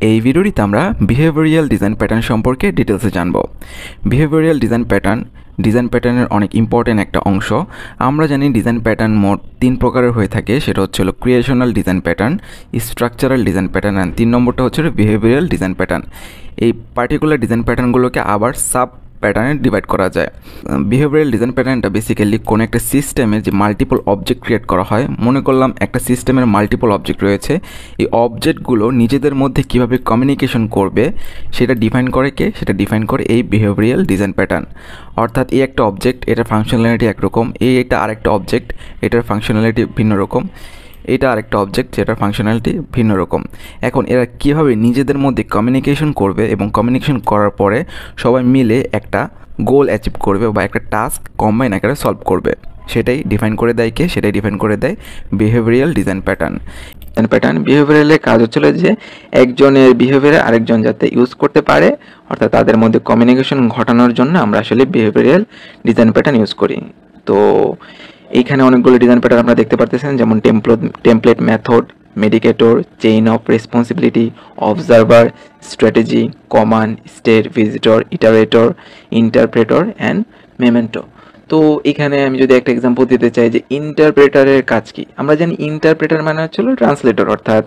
এই ভিডিওটিতে আমরা বিহেভিয়ারাল ডিজাইন প্যাটার্ন সম্পর্কে ডিটেলসে জানব। বিহেভিয়ারাল ডিজাইন প্যাটার্নের অনেক ইম্পর্টেন্ট একটা অংশ। আমরা জানি ডিজাইন প্যাটার্ন মোট 3 প্রকারের হয়ে থাকে, সেটা হচ্ছে creational design pattern, structural design pattern and 3 নম্বরটা হচ্ছে বিহেভিয়ারাল ডিজাইন প্যাটার্ন। এই পার্টিকুলার ডিজাইন প্যাটার্নগুলোকে আবার সাব প্যাটার্নে ডিভাইড করা যায়। বিহেভিয়ারাল ডিজাইন প্যাটার্নটা বেসিক্যালি কোনো একটা সিস্টেমের যে মাল্টিপল অবজেক্ট ক্রিয়েট করা হয়, মনে করলাম একটা সিস্টেমের মাল্টিপল অবজেক্ট রয়েছে, এই অবজেক্টগুলো নিজেদের মধ্যে কিভাবে কমিউনিকেশন করবে সেটা ডিফাইন করে কে? সেটা ডিফাইন করে এই বিহেভিয়ারাল ডিজাইন প্যাটার্ন। অর্থাৎ এই একটা অবজেক্ট, এটার ফাংশনালিটি একরকম, এটা আরেকটা অবজেক্ট, এটার ফাংশনালিটি ভিন্ন রকম, এটা আরেকটা অবজেক্ট যেটার ফাংশনালিটি ভিন্ন রকম। এখন এরা কীভাবে নিজেদের মধ্যে কমিউনিকেশন করবে এবং কমিউনিকেশন করার পরে সবাই মিলে একটা গোল অ্যাচিভ করবে বা একটা টাস্ক কম্বাইন আকারে সলভ করবে, সেটাই ডিফাইন করে দেয় কে? সেটাই ডিফাইন করে দেয় বিহেভিয়ারাল ডিজাইন প্যাটার্ন। বিহেভিয়ারালের কাজ হচ্ছিল যে একজনের বিহেভিয়ার আরেকজন যাতে ইউজ করতে পারে, অর্থাৎ তাদের মধ্যে কমিউনিকেশন ঘটানোর জন্য আমরা আসলে বিহেভিয়ারাল ডিজাইন প্যাটার্ন ইউজ করি। তো এইখানে অনেকগুলো ডিজাইন প্যাটার্ন আপনারা দেখতে পারতেছেন, যেমন template method, mediator, chain of responsibility, observer, strategy, command, state, visitor, iterator, interpreter and memento. তো এখানে আমি যদি একটা এক্সাম্পল দিতে চাই যে ইন্টারপ্রেটারের কাজ কি, আমরা জানি ইন্টারপ্রেটার মানে হচ্ছিল ট্রান্সলেটর। অর্থাৎ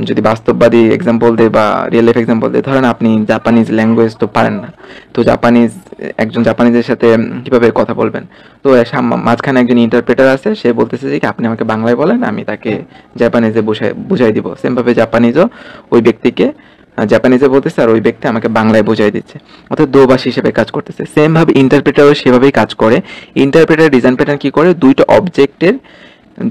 যদি বাস্তববাদী এক্সাম্পল দেয় বা রিয়েল লাইফ এক্সাম্পল দেয়, ধরেন আপনি জাপানিজ ল্যাঙ্গুয়েজ তো পারেন না, তো একজন জাপানিজের সাথে কীভাবে কথা বলবেন? তো মাঝখানে একজন ইন্টারপ্রেটার আছে, সে বলতেছে যে আপনি আমাকে বাংলায় বলেন, আমি তাকে জাপানিজে বুঝাই দিব। সেমভাবে জাপানিজও ওই ব্যক্তিকে জাপানিজে বলতেছে আর ওই ব্যক্তি আমাকে বাংলায় বোঝাই দিচ্ছে, অর্থাৎ দোভাষী হিসেবে কাজ করতেছে। সেমভাবে ইন্টারপ্রেটারও সেভাবেই কাজ করে। ইন্টারপ্রেটার ডিজাইন প্যাটার্ন কী করে? দুইটা অবজেক্টের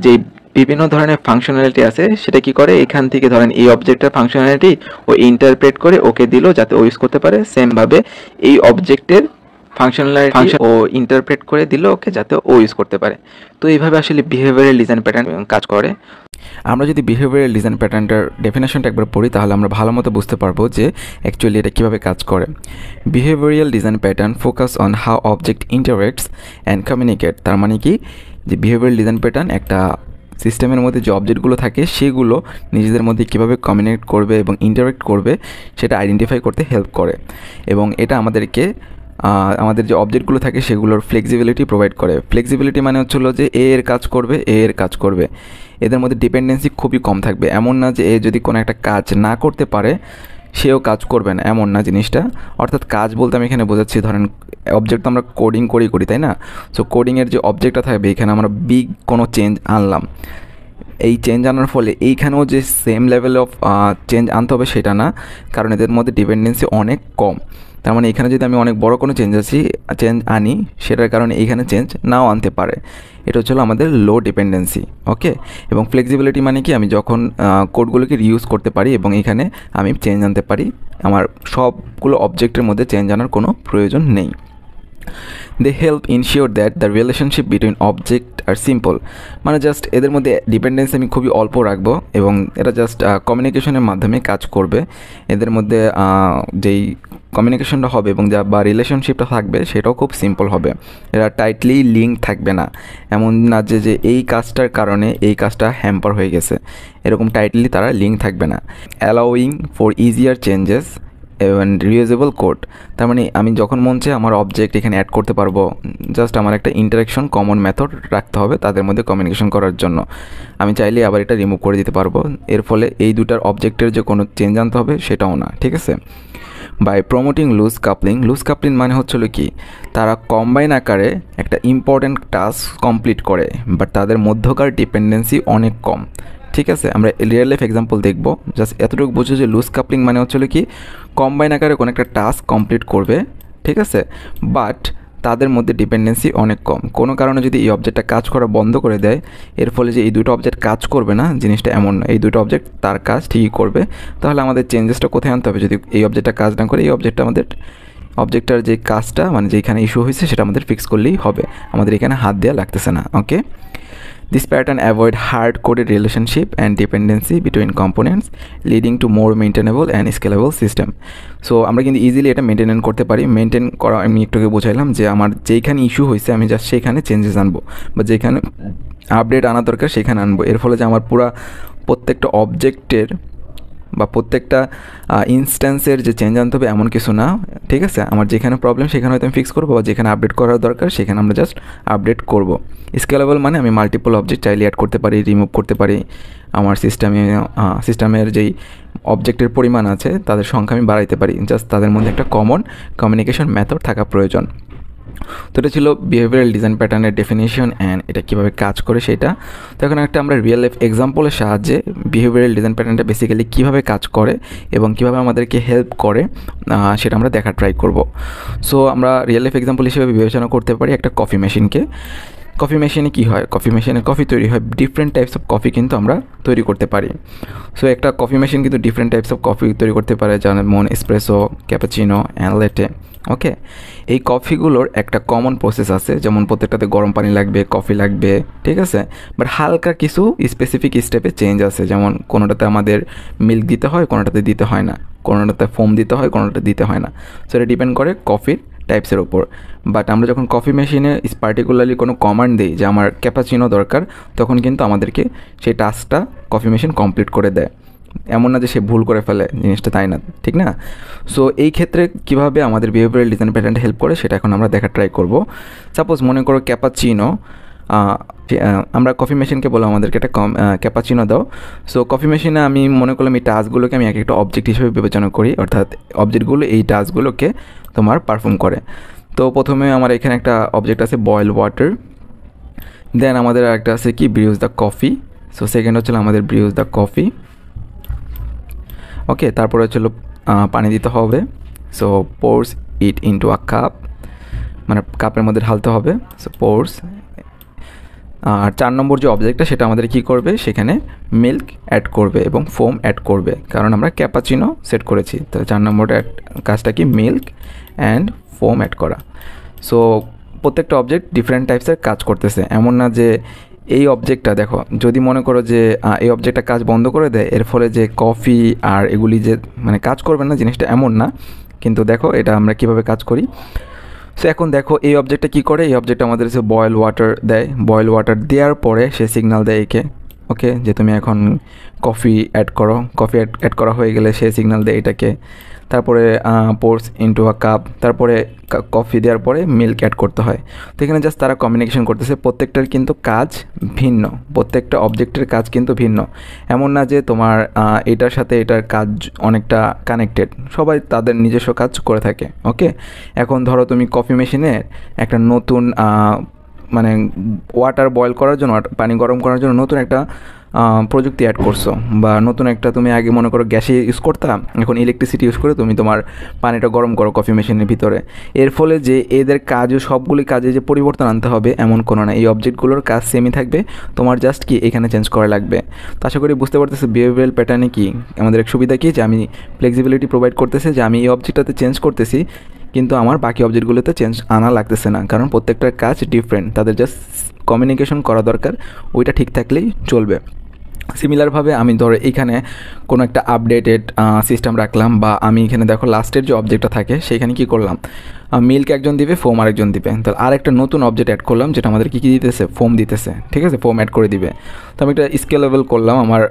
যে বিভিন্ন ধরনের ফাংশনালিটি আছে সেটা কি করে, এখান থেকে ধরেন এই অবজেক্টের ফাংশনালিটি ও ইন্টারপ্রেট করে ওকে দিল যাতে ও ইউজ করতে পারে। সেমভাবে এই অবজেক্টের ফাংশনালিটি ও ইন্টারপ্রেট করে দিল ওকে যাতে ও ইউজ করতে পারে। তো এইভাবে আসলে বিহেভিয়ারাল ডিজাইন প্যাটার্ন কাজ করে। আমরা যদি বিহেভিয়ারাল ডিজাইন প্যাটার্নটার ডেফিনেশনটা একবার পড়ি, তাহলে আমরা ভালো মতো বুঝতে পারবো যে অ্যাকচুয়ালি এটা কীভাবে কাজ করে। Behavioural design pattern focus on how object interacts and communicate. তার মানে কি, যে বিহেভিয়ারাল ডিজাইন প্যাটার্ন একটা সিস্টেমের মধ্যে যে অবজেক্টগুলো থাকে সেগুলো নিজেদের মধ্যে কীভাবে কমিউনিকেট করবে এবং ইন্টারেক্ট করবে সেটা আইডেন্টিফাই করতে হেল্প করে, এবং এটা আমাদেরকে আমাদের যে অবজেক্টগুলো থাকে সেগুলোর ফ্লেক্সিবিলিটি প্রোভাইড করে। ফ্লেক্সিবিলিটি মানে হচ্ছিলো যে এর কাজ করবে, এর কাজ করবে, এদের মধ্যে ডিপেন্ডেন্সি খুবই কম থাকবে। এমন না যে এ যদি কোনো একটা কাজ না করতে পারে সেও কাজ করবে না, এমন না জিনিসটা। অর্থাৎ কাজ বলতে আমি এখানে বোঝাচ্ছি, ধরেন অবজেক্ট তো আমরা কোডিং করি তাই না? সো কোডিংয়ের যে অবজেক্টটা থাকবে, এখানে আমরা বিগ কোনো চেঞ্জ আনলাম, এই চেঞ্জ আনার ফলে এইখানেও যে সেম লেভেল অফ চেঞ্জ আনতে হবে সেটা না, কারণ এদের মধ্যে ডিপেন্ডেন্সি অনেক কম। তার মানে এখানে যদি আমি অনেক বড় কোনো চেঞ্জ আনি, সেটার কারণে এইখানে চেঞ্জ নাও আনতে পারে। এটা হচ্ছিল আমাদের লো ডিপেন্ডেন্সি। ওকে, এবং ফ্লেক্সিবিলিটি মানে কি, আমি যখন কোডগুলোকে রিউজ করতে পারি এবং এখানে আমি চেঞ্জ আনতে পারি, আমার সবগুলো অবজেক্টের মধ্যে চেঞ্জ আনার কোনো প্রয়োজন নেই। They help ensure that the relationship between object আর সিম্পল। মানে জাস্ট এদের মধ্যে ডিপেন্ডেন্সি আমি খুবই অল্প রাখবো এবং এটা জাস্ট কমিউনিকেশনের মাধ্যমে কাজ করবে। এদের মধ্যে যেই কমিউনিকেশনটা হবে এবং বা রিলেশনশিপটা থাকবে সেটাও খুব সিম্পল হবে। এরা টাইটলি লিঙ্ক থাকবে না, এমন না যে এই কাজটার কারণে এই কাজটা হ্যাম্পার হয়ে গেছে, এরকম টাইটলি তারা লিঙ্ক থাকবে না। Allowing for easier changes and reusable code. তার মানে আমি যখন মন চাই আমার অবজেক্ট এখানে অ্যাড করতে পারবো, জাস্ট আমার একটা ইন্টারাকশন কমন মেথড রাখতে হবে তাদের মধ্যে কমিউনিকেশন করার জন্য। আমি চাইলে আবার এটা রিমুভ করে দিতে পারবো, এর ফলে এই দুটার অবজেক্টের যে কোনো চেঞ্জ আনতে হবে সেটাও না। ঠিক আছে। বাই প্রমোটিং লুজ কাপলিং মানে হচ্ছিল কি, তারা কম্বাইন আকারে একটা ইম্পর্ট্যান্ট টাস্ক কমপ্লিট করে, বাট তাদের মধ্যকার ডিপেন্ডেন্সি অনেক কম। ঠিক আছে, আমরা রিয়েল লাইফ এক্সাম্পল দেখবো। জাস্ট এতটুকু বুঝো যে লুজ কাপলিং মানে হচ্ছিল কি, কম্বাইন আকারে কোনো একটা টাস্ক কমপ্লিট করবে, ঠিক আছে, বাট তাদের মধ্যে ডিপেন্ডেন্সি অনেক কম। কোনো কারণে যদি এই অবজেক্টটা কাজ করা বন্ধ করে দেয়, এর ফলে যে এই দুটো অবজেক্ট কাজ করবে না, জিনিসটা এমন না। এই দুটো অবজেক্ট তার কাজ ঠিকই করবে। তাহলে আমাদের চেঞ্জেসটা কোথায় আনতে হবে? যদি এই অবজেক্টটা কাজ না করে, এই অবজেক্টটার যে কাজটা মানে যেখানে ইস্যু হয়েছে সেটা আমাদের ফিক্স করলেই হবে, আমাদের এখানে হাত দেওয়া লাগতেছে না। ওকে, this pattern avoid hard-coded relationship and dependency between components, leading to more maintainable and scalable system. So আমরা কিন্তু ইজিলি এটা মেনটেন করতে পারি। মেনটেন করা আমি একটুকে বোঝাইলাম যে আমার যেইখানে ইস্যু হয়েছে আমি জাস্ট সেইখানে চেঞ্জেস আনবো, বা যেখানে আপডেট আনা দরকার সেখানে আনবো। এর ফলে যে আমার প্রত্যেকটা অবজেক্টের বা প্রত্যেকটা ইনস্ট্যান্সের যে চেঞ্জ আনতে হবে এমন কিছু না, ঠিক আছে। আমার যেখানে প্রবলেম সেখানে হয়তো আমি ফিক্স করবো, বা যেখানে আপডেট করার দরকার সেখানে আমরা জাস্ট আপডেট করব। স্কেলেবল মানে আমি মাল্টিপল অবজেক্ট চাইলে অ্যাড করতে পারি, রিমুভ করতে পারি। আমার সিস্টেমের যেই অবজেক্টের পরিমাণ আছে তাদের সংখ্যা আমি বাড়াইতে পারি, জাস্ট তাদের মধ্যে একটা কমন কমিউনিকেশন মেথড থাকা প্রয়োজন। তো এটা ছিল বিহেভিয়ারাল ডিজাইন প্যাটার্নের ডেফিনিশন অ্যান্ড এটা কীভাবে কাজ করে সেটা। তো এখন একটা আমরা রিয়েল লাইফ এক্সাম্পলের সাহায্যে বিহেভিয়ারাল ডিজাইন প্যাটার্নটা বেসিক্যালি কীভাবে কাজ করে এবং কীভাবে আমাদেরকে হেল্প করে সেটা আমরা দেখার ট্রাই করব। সো আমরা রিয়েল লাইফ এক্সাম্পল হিসেবে বিবেচনা করতে পারি একটা কফি মেশিনকে। কফি মেশিনে কী হয়, কফি মেশিনে কফি তৈরি হয়, ডিফারেন্ট টাইপস অফ কফি কিন্তু আমরা তৈরি করতে পারি। সো একটা কফি মেশিন কিন্তু ডিফারেন্ট টাইপস অফ কফি তৈরি করতে পারে, যেমন এসপ্রেসো, ক্যাপাচিনো অ্যান্ড ল্যাটে। ওকে, এই কফিগুলোর একটা কমন প্রসেস আছে, যেমন প্রত্যেকটাতে গরম পানি লাগবে, কফি লাগবে, ঠিক আছে। বাট হালকা কিছু স্পেসিফিক স্টেপে চেঞ্জ আছে, যেমন কোনোটাতে আমাদের মিল্ক দিতে হয়, কোনোটাতে দিতে হয় না, কোনোটাতে ফোম দিতে হয়, কোনোটাতে দিতে হয় না। সো এটা ডিপেন্ড করে কফির টাইপসের ওপর। বাট আমরা যখন কফি মেশিনে পার্টিকুলারলি কোনো কমান্ড দিই যে আমার ক্যাপাচিনো দরকার, তখন কিন্তু আমাদেরকে সেই টাস্কটা কফি মেশিন কমপ্লিট করে দেয়। এমন না যে সে ভুল করে ফেলে জিনিসটা, তাই না, ঠিক না? সো এই ক্ষেত্রে কীভাবে আমাদের বিহেভিয়ারাল ডিজাইন প্যাটার্নটা হেল্প করে সেটা এখন আমরা দেখার ট্রাই করব। সাপোজ মনে করো ক্যাপাচিনো, আমরা কফি মেশিনকে বলো আমাদেরকে একটা ক্যাপাচিনো দাও। সো কফি মেশিনে আমি মনে করলাম এই টাস্কগুলোকে আমি এক একটা অবজেক্ট হিসেবে বিবেচনা করি, অর্থাৎ অবজেক্টগুলো এই টাস্কগুলোকে তোমার পারফর্ম করে। তো প্রথমে আমার এখানে একটা অবজেক্ট আছে বয়েল ওয়াটার, দেন আমাদের একটা আছে কি ব্রিউজ দ্য কফি। সো সেকেন্ড হচ্ছিল আমাদের ব্রিউজ দ্য কফি। ওকে, তারপরে হচ্ছিল পানি দিতে হবে। So pours it into a cup, মানে কাপের মধ্যে ঢালতে হবে। সো পোর্স। আর 4 নম্বর যে অবজেক্টটা সেটা আমাদের কী করবে, সেখানে মিল্ক অ্যাড করবে এবং ফোম অ্যাড করবে, কারণ আমরা ক্যাপাচিনো সেট করেছি। তো 4 নম্বরটা কাজটা কি, মিল্ক অ্যান্ড ফোম অ্যাড করা। সো প্রত্যেকটা অবজেক্ট ডিফারেন্ট টাইপসের কাজ করতেছে, এমন না যে এই অবজেক্টটা দেখো, যদি মনে করো যে এই অবজেক্টটা কাজ বন্ধ করে দেয়, এর ফলে যে কফি আর এগুলি যে মানে কাজ করবে না, জিনিসটা এমন না। কিন্তু দেখো এটা আমরা কীভাবে কাজ করি। সো এখন দেখো এই অবজেক্টটা কী করে, এই অবজেক্টটা আমাদের সে বয়েল ওয়াটার দেয়, বয়েল ওয়াটার দেওয়ার পরে সে সিগন্যাল দেয় একে, ওকে, যে তুমি এখন কফি অ্যাড করো। কফি অ্যাড করা হয়ে গেলে সে সিগন্যাল দেয় এটাকে। তারপরে পোর্স ইনটু আ কাপ, তারপরে কফি দেওয়ার পরে মিল্ক অ্যাড করতে হয়। তো এখানে জাস্ট তারা কমিউনিকেশন করতেছে, প্রত্যেকটার কিন্তু কাজ ভিন্ন, প্রত্যেকটা অবজেক্টের কাজ কিন্তু ভিন্ন। এমন না যে তোমার এটার সাথে এটার কাজ অনেকটা কানেক্টেড, সবাই তাদের নিজস্ব কাজ করে থাকে। ওকে, এখন ধরো তুমি কফি মেশিনে একটা নতুন মানে ওয়াটার বয়েল করার জন্য, পানি গরম করার জন্য নতুন একটা প্রযুক্তি অ্যাড করছো, বা নতুন একটা, তুমি আগে মনে করো গ্যাসে ইউজ করতাম, এখন ইলেকট্রিসিটি ইউজ করে তুমি তোমার পানিটা গরম করো কফি মেশিনের ভিতরে। এর ফলে যে এদের কাজও সবগুলি কাজে যে পরিবর্তন আনতে হবে এমন কোনো না, এই অবজেক্টগুলোর কাজ সেমই থাকবে, তোমার জাস্ট কি এখানে চেঞ্জ করা লাগবে। তো আশা করি বুঝতে পারতেছে বিহেভিয়ারাল প্যাটার্নে কি আমাদের এক সুবিধা কি, যে আমি ফ্লেক্সিবিলিটি প্রোভাইড করতেছে, যে আমি এই অবজেক্টটাতে চেঞ্জ করতেছি কিন্তু আমার বাকি অবজেক্টগুলোতে চেঞ্জ আনা লাগতেছে না, কারণ প্রত্যেকটার কাজ ডিফারেন্ট, তাদের জাস্ট কমিউনিকেশন করা দরকার, ওইটা ঠিক থাকলেই চলবে। সিমিলারভাবে আমি ধরো এইখানে কোনো একটা আপডেটেড সিস্টেম রাখলাম, বা আমি এখানে দেখো লাস্টের যে অবজেক্টটা থাকে সেখানে কী করলাম, মিল্ক একজন দিবে, ফোম আরেকজন দিবে। তাহলে আর একটা নতুন অবজেক্ট অ্যাড করলাম যেটা আমাদের কী দিতেছে, ফোম দিতেছে, ঠিক আছে, ফোম অ্যাড করে দিবে। তো আমি একটা স্কেলেবল করলাম আমার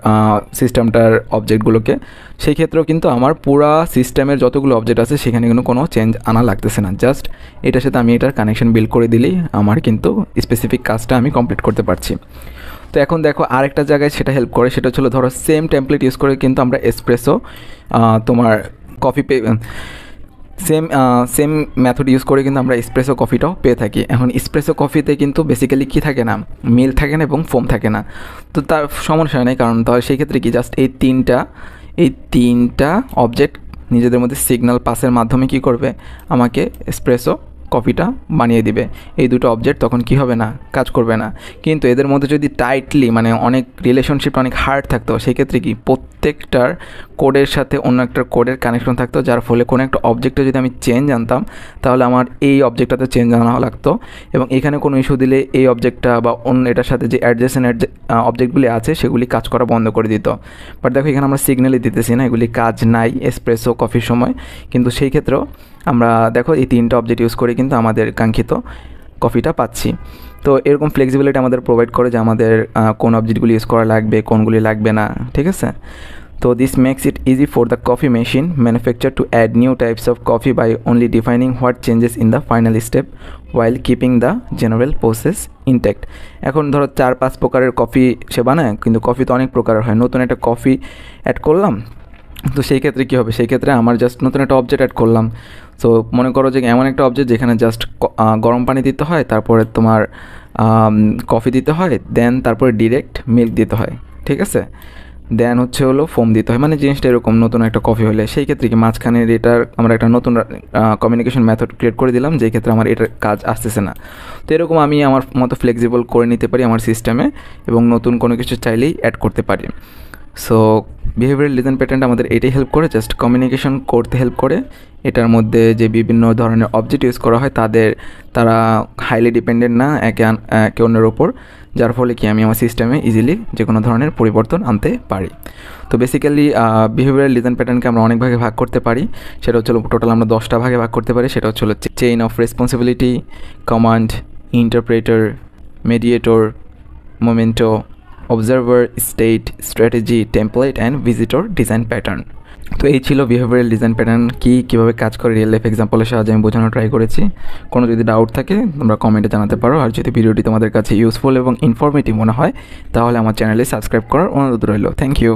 সিস্টেমটার অবজেক্টগুলোকে, সেই ক্ষেত্রেও কিন্তু আমার পুরা সিস্টেমের যতগুলো অবজেক্ট আছে সেখানে কিন্তু কোনো চেঞ্জ আনা লাগতেছে না, জাস্ট এটার সাথে আমি এটার কানেকশন বিল্ড করে দিলেই আমার কিন্তু স্পেসিফিক কাজটা আমি কমপ্লিট করতে পারছি। তো এখন দেখো আরেকটা জায়গায় সেটা হেল্প করে, সেটা হলো ধরো সেম টেমপ্লেট ইউজ করে কিন্তু আমরা এসপ্রেসো তোমার কফি সেম মেথড ইউজ করে কিন্তু আমরা এসপ্রেসো কফিটাও পেয়ে থাকি। এখন এসপ্রেসো কফিতে কিন্তু বেসিক্যালি কী থাকে না, মিল্ক থাকে না এবং ফোম থাকে না। তো তার সমস্যা নেই, কারণ তাহলে সেই ক্ষেত্রে কি জাস্ট এই তিনটা অবজেক্ট নিজেদের মধ্যে সিগন্যাল পাসের মাধ্যমে কি করবে, আমাকে এসপ্রেসো কফিটা বানিয়ে দিবে। এই দুটো অবজেক্ট তখন কি হবে না, কাজ করবে না। কিন্তু এদের মধ্যে যদি টাইটলি মানে অনেক রিলেশনশিপ অনেক হার্ড থাকতো, সেই ক্ষেত্রে কি প্রত্যেকটার কোডের সাথে অন্য একটা কোডের কানেকশন থাকতো, যার ফলে কোনো একটা অবজেক্টে যদি আমি চেঞ্জ আনতাম তাহলে আমার এই অবজেক্টটাতে চেঞ্জ আনা লাগতো, এবং এখানে কোনো ইস্যু দিলে এই অবজেক্টটা বা অন্য এটার সাথে যে অ্যাডজেসেন্ট অবজেক্টগুলি আছে সেগুলি কাজ করা বন্ধ করে দিত। বাট দেখো এখানে আমরা সিগন্যালই দিতেছি না, এগুলি কাজ নাই এসপ্রেসো কফির সময়, কিন্তু সেই ক্ষেত্রেও আমরা দেখো এই তিনটা অবজেক্ট ইউজ করে কিন্তু আমাদের কাঙ্ক্ষিত কফিটা পাচ্ছি। তো এরকম ফ্লেক্সিবিলিটি আমাদের প্রোভাইড করে যে আমাদের কোন অবজেক্টগুলি ইউজ করা লাগবে, কোনগুলি লাগবে না, ঠিক আছে। তো this makes it easy for the coffee machine manufacturer to add new types of coffee by only defining what changes in the final step while keeping the general process intact. এখন ধরো 4-5 প্রকারের কফি সে বানায়, কিন্তু coffee তো অনেক প্রকারের হয়। নতুন একটা কফি অ্যাড করলাম, তো সেই ক্ষেত্রে কী হবে, সেই ক্ষেত্রে আমার জাস্ট নতুন একটা অবজেক্ট অ্যাড করলাম। সো মনে করো যে এমন একটা অবজেক্ট যেখানে জাস্ট গরম পানি দিতে হয়, তারপরে তোমার কফি দিতে হয়, দেন তারপরে ডিরেক্ট মিল্ক দিতে হয়, ঠিক আছে, দেন হচ্ছে হলো ফোম দিতে হয়। মানে জিনিসটা এরকম নতুন একটা কফি হলে সেই ক্ষেত্রে কি মাঝখানে এটার আমরা একটা নতুন কমিউনিকেশন মেথড ক্রিয়েট করে দিলাম, যেই ক্ষেত্রে আমার এটার কাজ আসতেছে না। তো এরকম আমি আমার মতো ফ্লেক্সিবল করে নিতে পারি আমার সিস্টেমে, এবং নতুন কোনো কিছু চাইলেই অ্যাড করতে পারি। সো বিহেভিয়ারাল ডিজাইন প্যাটার্নটা আমাদের এটাই হেল্প করে, জাস্ট কমিউনিকেশন করতে হেল্প করে। এটার মধ্যে যে বিভিন্ন ধরনের অবজেক্ট ইউজ করা হয় তারা হাইলি ডিপেন্ডেন্ট না একে অন্যের ওপর, যার ফলে কি আমি আমার সিস্টেমে ইজিলি যে কোনো ধরনের পরিবর্তন আনতে পারি। তো বেসিক্যালি বিহেভিয়ারাল ডিজাইন প্যাটার্নকে আমরা অনেক ভাগে ভাগ করতে পারি। সেটা হচ্ছে টোটাল আমরা 10টা ভাগে ভাগ করতে পারি। সেটা হচ্ছে chain of responsibility, command, interpreter, mediator, memento, observer, state, strategy, template and visitor design pattern. তো এই ছিল বিহেভিয়ারাল ডিজাইন প্যাটার্ন কীভাবে কাজ করে রিয়েল লাইফ এক্সাম্পলের সাহায্যে আমি বোঝানোর ট্রাই করেছি। কোনো যদি ডাউট থাকে তোমরা কমেন্টে জানাতে পারো। আর যদি ভিডিওটি তোমাদের কাছে ইউজফুল এবং ইনফরমেটিভ মনে হয় তাহলে আমার চ্যানেলে সাবস্ক্রাইব করার অনুরোধ রইল। Thank you.